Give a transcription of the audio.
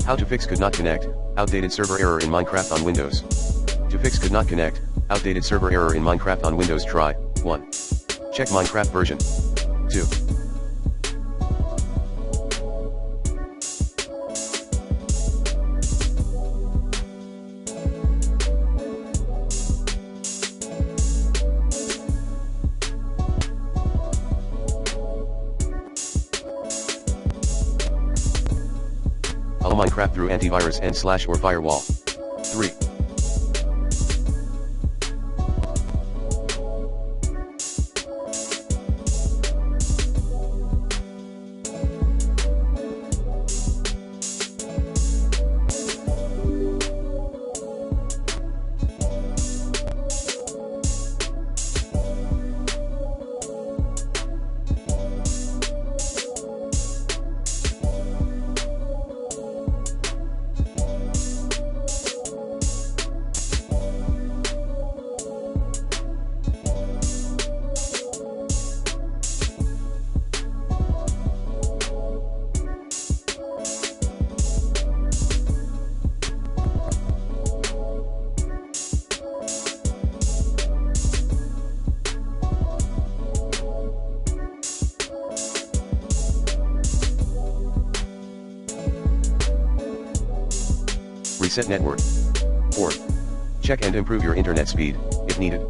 How to fix could not connect, outdated server error in Minecraft on Windows. To fix could not connect, outdated server error in Minecraft on Windows, try 1. Check Minecraft version. 2. Allow Minecraft through antivirus and / or firewall. 3. Reset network. 4. Check and improve your internet speed, if needed.